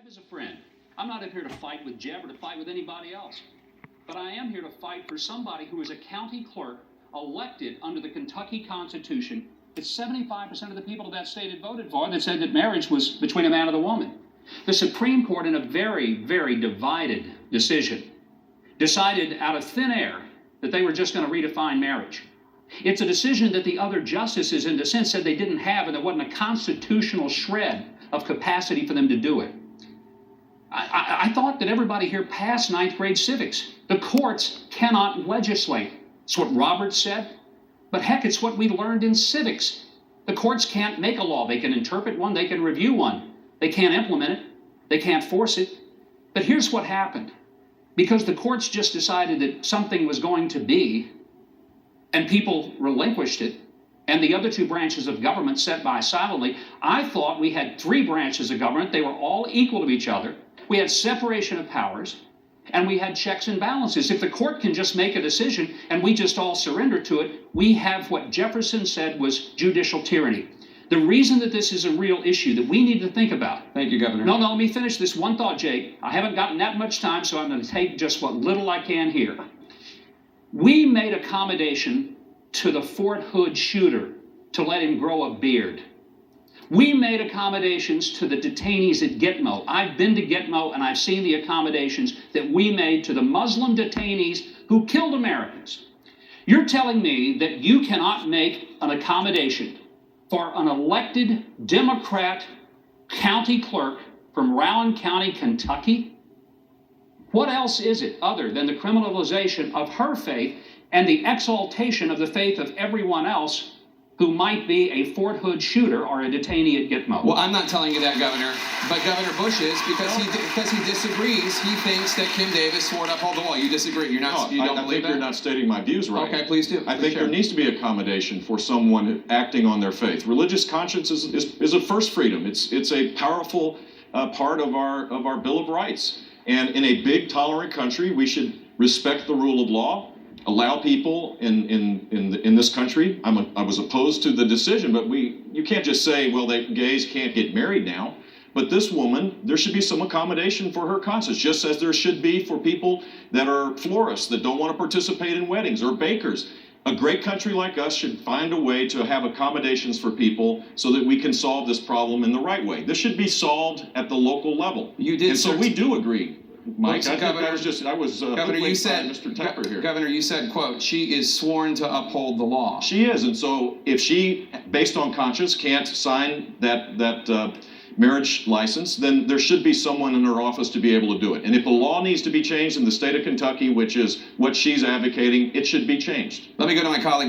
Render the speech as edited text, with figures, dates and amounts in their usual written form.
is a friend. I'm not up here to fight with Jeb or to fight with anybody else. But I am here to fight for somebody who is a county clerk elected under the Kentucky Constitution. It's 75% of the people of that state had voted for that said that marriage was between a man and a woman. The Supreme Court, in a very, very divided decision, decided out of thin air that they were just going to redefine marriage. It's a decision that the other justices in dissent said they didn't have, and there wasn't a constitutional shred of capacity for them to do it. I thought that everybody here passed ninth grade civics. The courts cannot legislate. It's what Roberts said. But heck, it's what we learned in civics. The courts can't make a law. They can interpret one, they can review one. They can't implement it. They can't force it. But here's what happened. Because the courts just decided that something was going to be, and people relinquished it, and the other two branches of government sat by silently, I thought we had three branches of government. They were all equal to each other. We had separation of powers, and we had checks and balances. If the court can just make a decision and we just all surrender to it, we have what Jefferson said was judicial tyranny. The reason that this is a real issue that we need to think about. Thank you, Governor. No, let me finish this one thought, Jake. I haven't gotten that much time, so I'm going to take just what little I can here. We made accommodation to the Fort Hood shooter to let him grow a beard. We made accommodations to the detainees at Gitmo. I've been to Gitmo and I've seen the accommodations that we made to the Muslim detainees who killed Americans. You're telling me that you cannot make an accommodation for an elected Democrat county clerk from Rowan County, Kentucky? What else is it other than the criminalization of her faith and the exaltation of the faith of everyone else who might be a Fort Hood shooter or a detainee at Gitmo? Well, I'm not telling you that, Governor, but Governor Bush is because he disagrees. He thinks that Kim Davis swore to uphold the law. You disagree? You're not. You don't believe I think that? you're not stating my views right. Okay, please do. I think there needs to be accommodation for someone acting on their faith. Religious conscience is a first freedom. It's a powerful part of our Bill of Rights. And in a big, tolerant country, we should respect the rule of law. Allow people in this country. I was opposed to the decision, but you can't just say, well, gays can't get married now. But this woman, there should be some accommodation for her conscience, just as there should be for people that are florists that don't want to participate in weddings or bakers. A great country like us should find a way to have accommodations for people so that we can solve this problem in the right way. This should be solved at the local level. You did, and so we do agree. Mike, well, I was Governor, you said, Mr. Tepper here. Governor, you said, quote, she is sworn to uphold the law. She is, and so if she, based on conscience, can't sign that marriage license, then there should be someone in her office to be able to do it. And if the law needs to be changed in the state of Kentucky, which is what she's advocating, it should be changed. Let me go to my colleague.